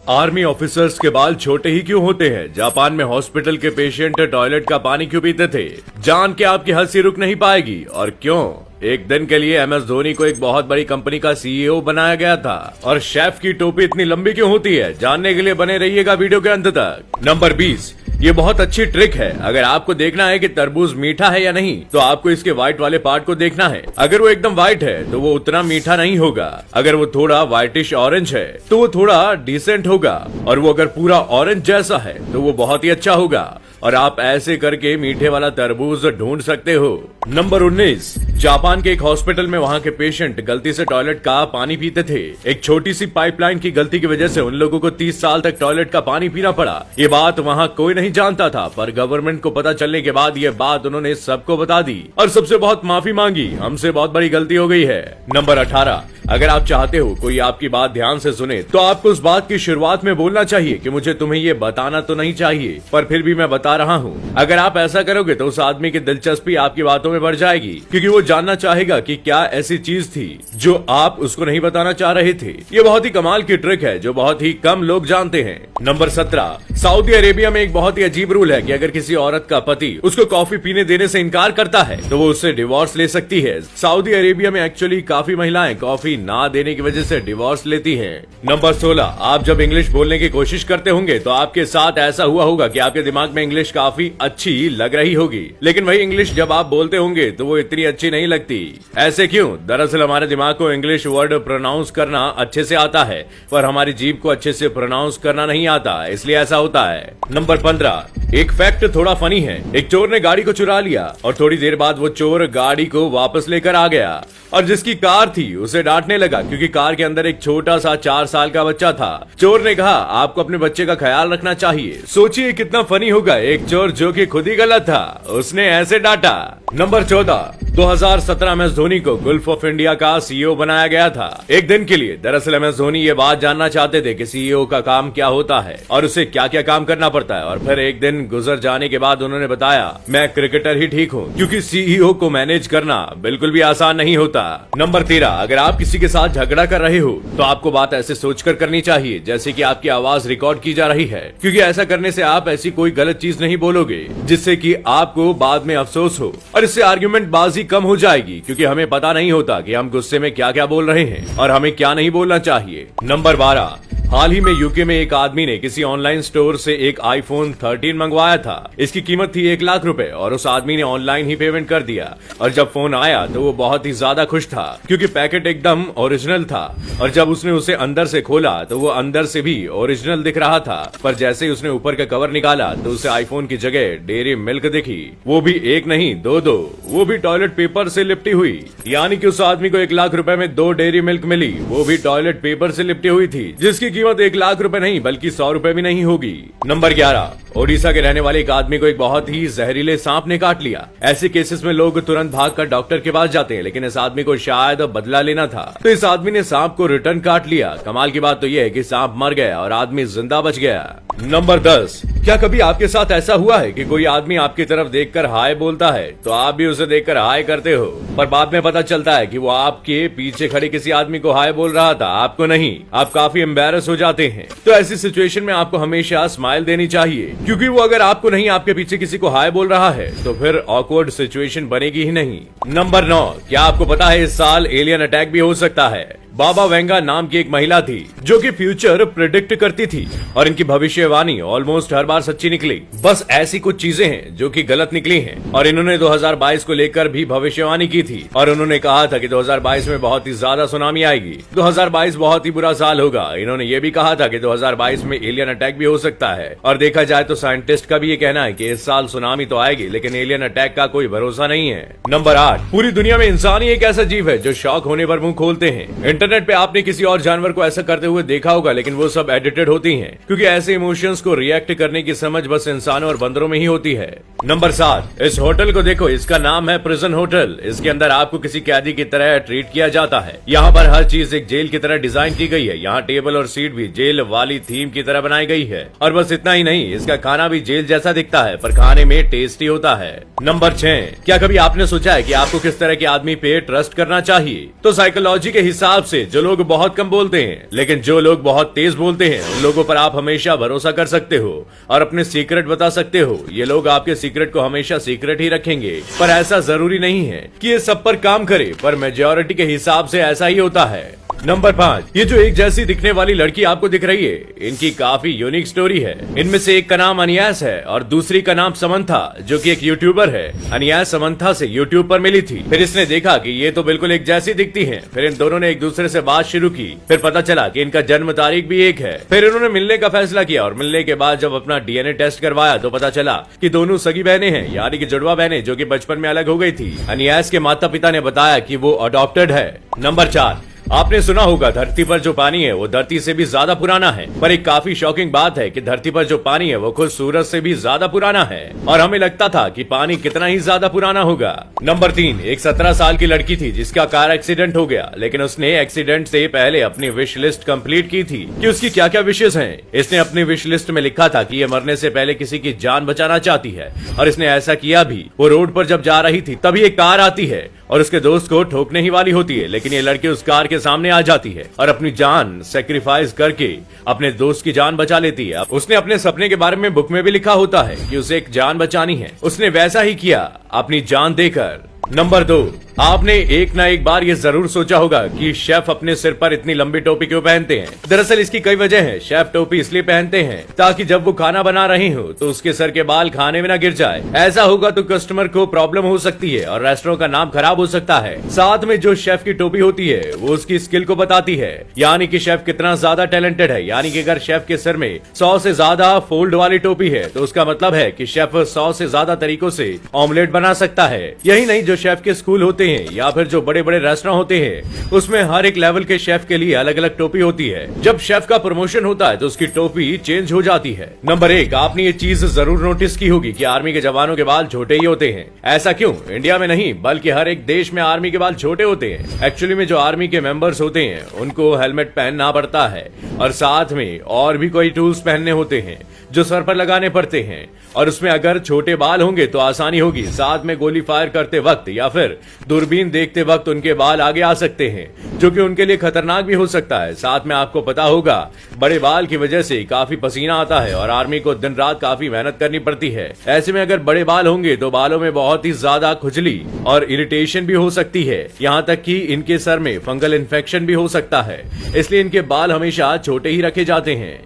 Army officers के बाल छोटे ही क्यों होते हैं? जापान में हॉस्पिटल के पेशेंट टॉयलेट का पानी क्यों पीते थे? जान के आपकी हंसी रुक नहीं पाएगी। और क्यों एक दिन के लिए MS धोनी को एक बहुत बड़ी कंपनी का CEO बनाया गया था। और शेफ की टोपी इतनी लंबी क्यों होती है? जानने के लिए बने रहिएगा वीडियो के अंत तक। नंबर 20, ये बहुत अच्छी ट्रिक है। अगर आपको देखना है कि तरबूज मीठा है या नहीं, तो आपको इसके व्हाइट वाले पार्ट को देखना है। अगर वो एकदम व्हाइट है तो वो उतना मीठा नहीं होगा। अगर वो थोड़ा व्हाइटिश ऑरेंज है तो वो थोड़ा डिसेंट होगा। और वो अगर पूरा ऑरेंज जैसा है तो वो बहुत ही अच्छा होगा। और आप ऐसे करके मीठे वाला तरबूज ढूंढ सकते हो। नंबर 19, जापान के एक हॉस्पिटल में वहाँ के पेशेंट गलती से टॉयलेट का पानी पीते थे। एक छोटी सी पाइपलाइन की गलती की वजह से उन लोगों को 30 साल तक टॉयलेट का पानी पीना पड़ा। ये बात वहाँ कोई नहीं जानता था, पर गवर्नमेंट को पता चलने के बाद ये बात उन्होंने सबको बता दी और सबसे बहुत माफी मांगी। हमसे बहुत बड़ी गलती हो गई है। नंबर 18, अगर आप चाहते हो कोई आपकी बात ध्यान से सुने, तो आपको उस बात की शुरुआत में बोलना चाहिए कि मुझे तुम्हें ये बताना तो नहीं चाहिए, पर फिर भी मैं बता रहा हूँ। अगर आप ऐसा करोगे तो उस आदमी की दिलचस्पी आपकी बातों में बढ़ जाएगी, क्योंकि वो जानना चाहेगा कि क्या ऐसी चीज थी जो आप उसको नहीं बताना चाह रहे थे। ये बहुत ही कमाल की ट्रिक है जो बहुत ही कम लोग जानते हैं। नंबर 17, सऊदी अरेबिया में एक बहुत ही अजीब रूल है कि अगर किसी औरत का पति उसको कॉफी पीने देने से इनकार करता है तो वो उससे डिवोर्स ले सकती है। सऊदी अरेबिया में एक्चुअली काफी महिलाएं कॉफी ना देने की वजह से डिवोर्स लेती हैं। नंबर 16, आप जब इंग्लिश बोलने की कोशिश करते होंगे तो आपके साथ ऐसा हुआ होगा कि आपके दिमाग में इंग्लिश काफी अच्छी लग रही होगी, लेकिन वही इंग्लिश जब आप बोलते होंगे तो वो इतनी अच्छी नहीं लगती। ऐसे क्यों? दरअसल हमारे दिमाग को इंग्लिश वर्ड प्रोनाउंस करना अच्छे से आता है, पर हमारी जीभ को अच्छे से प्रोनाउंस करना नहीं आता, इसलिए ऐसा होता है। नंबर 15, एक फैक्ट थोड़ा फनी है। एक चोर ने गाड़ी को चुरा लिया और थोड़ी देर बाद वो चोर गाड़ी को वापस लेकर आ गया और जिसकी कार थी उसे डांटने लगा क्योंकि कार के अंदर एक छोटा सा 4 साल का बच्चा था। चोर ने कहा, आपको अपने बच्चे का ख्याल रखना चाहिए। सोचिए कितना फनी होगा, एक चोर जो कि खुद ही गलत था, उसने ऐसे डांटा। नंबर 14, 2017 MS धोनी को गुल्फ ऑफ इंडिया का CEO बनाया गया था एक दिन के लिए। दरअसल MS धोनी ये बात जानना चाहते थे कि CEO का काम क्या होता है और उसे क्या क्या काम करना पड़ता है। और फिर एक दिन गुजर जाने के बाद उन्होंने बताया, मैं क्रिकेटर ही ठीक हूँ, क्योंकि CEO को मैनेज करना बिल्कुल भी आसान नहीं होता। नंबर 13, अगर आप किसी के साथ झगड़ा कर रहे हो तो आपको बात ऐसे सोचकर करनी चाहिए जैसे कि आपकी आवाज रिकॉर्ड की जा रही है, क्योंकि ऐसा करने से आप ऐसी कोई गलत चीज नहीं बोलोगे जिससे कि आपको बाद में अफसोस हो, और इससे आर्ग्यूमेंट बाजी कम हो जाएगी, क्योंकि हमें पता नहीं होता कि हम गुस्से में क्या क्या बोल रहे हैं और हमें क्या नहीं बोलना चाहिए। नंबर 12, हाल ही में यूके में एक आदमी ने किसी ऑनलाइन स्टोर से एक iPhone 13 मंगवाया था। इसकी कीमत थी 1 लाख रुपए और उस आदमी ने ऑनलाइन ही पेमेंट कर दिया। और जब फोन आया तो वो बहुत ही ज्यादा खुश था, क्योंकि पैकेट एकदम ओरिजिनल था। और जब उसने उसे अंदर से खोला तो वो अंदर से भी ओरिजिनल दिख रहा था, पर जैसे ही उसने ऊपर का कवर निकाला तो उसे आईफोन की जगह डेयरी मिल्क दिखी। वो भी एक नहीं, दो, वो भी टॉयलेट पेपर से लिपटी हुई। यानी कि उस आदमी को 1 लाख रुपए में 2 डेयरी मिल्क मिली, वो भी टॉयलेट पेपर से लिपटी हुई थी, जिसकी कीमत 1 लाख रुपए नहीं बल्कि 100 रुपए भी नहीं होगी। नंबर 11, ओडिशा के रहने वाले एक आदमी को एक बहुत ही जहरीले सांप ने काट लिया। ऐसे केसेस में लोग तुरंत भागकर डॉक्टर के पास जाते हैं, लेकिन इस आदमी को शायद बदला लेना था, तो इस आदमी ने सांप को रिटर्न काट लिया। कमाल की बात तो यह है कि सांप मर गया और आदमी जिंदा बच गया। नंबर 10, क्या कभी आपके साथ ऐसा हुआ है कि कोई आदमी आपकी तरफ देखकर हाय बोलता है तो आप भी उसे देखकर हाय करते हो, पर बाद में पता चलता है कि वो आपके पीछे खड़े किसी आदमी को हाय बोल रहा था, आपको नहीं। आप काफी एम्बैरस हो जाते हैं। तो ऐसी सिचुएशन में आपको हमेशा स्माइल देनी चाहिए, क्योंकि वो अगर आपको नहीं आपके पीछे किसी को हाय बोल रहा है तो फिर ऑकवर्ड सिचुएशन बनेगी ही नहीं। नंबर 9, क्या आपको पता है इस साल एलियन अटैक भी हो सकता है? बाबा वेंगा नाम की एक महिला थी जो कि फ्यूचर प्रिडिक्ट करती थी और इनकी भविष्यवाणी ऑलमोस्ट हर बार सच्ची निकली। बस ऐसी कुछ चीजें हैं जो कि गलत निकली हैं। और इन्होंने 2022 को लेकर भी भविष्यवाणी की थी और उन्होंने कहा था कि 2022 में बहुत ही ज्यादा सुनामी आएगी, 2022 बहुत ही बुरा साल होगा। इन्होंने ये भी कहा था कि 2022 में एलियन अटैक भी हो सकता है। और देखा जाए तो साइंटिस्ट का भी ये कहना है कि इस साल सुनामी तो आएगी, लेकिन एलियन अटैक का कोई भरोसा नहीं है। नंबर 8, पूरी दुनिया में इंसान ही एक ऐसा जीव है जो शॉक होने पर मुंह खोलते हैं। इंटरनेट पे आपने किसी और जानवर को ऐसा करते हुए देखा होगा, लेकिन वो सब एडिटेड होती हैं, क्योंकि ऐसे इमोशंस को रिएक्ट करने की समझ बस इंसानों और बंदरों में ही होती है। नंबर 7, इस होटल को देखो, इसका नाम है प्रिजन होटल। इसके अंदर आपको किसी कैदी की तरह ट्रीट किया जाता है। यहाँ पर हर चीज एक जेल की तरह डिजाइन की गई है। यहाँ टेबल और सीट भी जेल वाली थीम की तरह बनाई गई है। और बस इतना ही नहीं, इसका खाना भी जेल जैसा दिखता है, पर खाने में टेस्टी होता है। नंबर 6, क्या कभी आपने सोचा है कि आपको किस तरह के आदमी पे ट्रस्ट करना चाहिए? तो साइकोलॉजी के हिसाब से से जो लोग बहुत कम बोलते हैं लेकिन जो लोग बहुत तेज बोलते हैं उन लोगों पर आप हमेशा भरोसा कर सकते हो और अपने सीक्रेट बता सकते हो। ये लोग आपके सीक्रेट को हमेशा सीक्रेट ही रखेंगे, पर ऐसा जरूरी नहीं है कि ये सब पर काम करे, पर मेजॉरिटी के हिसाब से ऐसा ही होता है। नंबर 5, ये जो एक जैसी दिखने वाली लड़की आपको दिख रही है, इनकी काफी यूनिक स्टोरी है। इनमें से एक का नाम अनियास है और दूसरी का नाम समंथा, जो कि एक यूट्यूबर है। अनियास समंथा से यूट्यूब पर मिली थी, फिर इसने देखा कि ये तो बिल्कुल एक जैसी दिखती हैं। फिर इन दोनों ने एक दूसरे से बात शुरू की, फिर पता चला कि इनका जन्म तारीख भी एक है। फिर इन्होंने मिलने का फैसला किया और मिलने के बाद जब अपना डीएनए टेस्ट करवाया तो पता चला कि दोनों सगी बहनें हैं, यानी कि जुड़वा बहनें, जो कि बचपन में अलग हो गई थी। अनियास के माता पिता ने बताया कि वो अडॉप्टेड है। नंबर 4, आपने सुना होगा धरती पर जो पानी है वो धरती से भी ज्यादा पुराना है, पर एक काफी शॉकिंग बात है कि धरती पर जो पानी है वो खुद सूरज से भी ज्यादा पुराना है और हमें लगता था कि पानी कितना ही ज्यादा पुराना होगा। नंबर 3, एक 17 साल की लड़की थी जिसका कार एक्सीडेंट हो गया, लेकिन उसने एक्सीडेंट से पहले अपनी विश लिस्ट कंप्लीट की थी कि उसकी क्या क्या विशेष हैं। इसने अपनी विश लिस्ट में लिखा था कि ये मरने से पहले किसी की जान बचाना चाहती है और इसने ऐसा किया भी। वो रोड पर जब जा रही थी तभी एक कार आती है और उसके दोस्त को ठोकने ही वाली होती है, लेकिन ये लड़की उस कार के सामने आ जाती है और अपनी जान सेक्रीफाइस करके अपने दोस्त की जान बचा लेती है। उसने अपने सपने के बारे में बुक में भी लिखा होता है कि उसे एक जान बचानी है, उसने वैसा ही किया अपनी जान देकर। नंबर 2, आपने एक ना एक बार ये जरूर सोचा होगा कि शेफ अपने सिर पर इतनी लंबी टोपी क्यों पहनते हैं। दरअसल इसकी कई वजह है। शेफ टोपी इसलिए पहनते हैं ताकि जब वो खाना बना रहे हो तो उसके सर के बाल खाने में ना गिर जाए। ऐसा होगा तो कस्टमर को प्रॉब्लम हो सकती है और रेस्टोरेंट का नाम खराब हो सकता है। साथ में जो शेफ की टोपी होती है वो उसकी स्किल को बताती है, यानी कि शेफ कितना ज्यादा टैलेंटेड है। यानी कि अगर शेफ के सर में 100 से ज्यादा फोल्ड वाली टोपी है तो उसका मतलब है कि शेफ 100 से ज्यादा तरीकों से ऑमलेट बना सकता है। यही नहीं, जो शेफ के स्कूल होते हैं या फिर जो बड़े बड़े रेस्टोरेंट होते हैं उसमें हर एक लेवल के शेफ के लिए अलग अलग टोपी होती है। जब शेफ का प्रमोशन होता है तो उसकी टोपी चेंज हो जाती है। नंबर 1, आपने ये चीज जरूर नोटिस की होगी कि आर्मी के जवानों के बाल छोटे ही होते हैं। ऐसा क्यों? इंडिया में नहीं बल्कि हर एक देश में आर्मी के बाल छोटे होते हैं। एक्चुअली में जो आर्मी के मेंबर्स होते हैं उनको हेलमेट पहनना पड़ता है और साथ में और भी कोई टूल्स पहनने होते हैं जो सर पर लगाने पड़ते हैं, और उसमें अगर छोटे बाल होंगे तो आसानी होगी। साथ में गोली फायर करते वक्त या फिर दूरबीन देखते वक्त उनके बाल आगे आ सकते हैं, जो कि उनके लिए खतरनाक भी हो सकता है। साथ में आपको पता होगा बड़े बाल की वजह से काफी पसीना आता है और आर्मी को दिन रात काफी मेहनत करनी पड़ती है। ऐसे में अगर बड़े बाल होंगे तो बालों में बहुत ही ज्यादा खुजली और इरिटेशन भी हो सकती है, यहाँ तक कि इनके सर में फंगल इन्फेक्शन भी हो सकता है। इसलिए इनके बाल हमेशा छोटे ही रखे जाते हैं।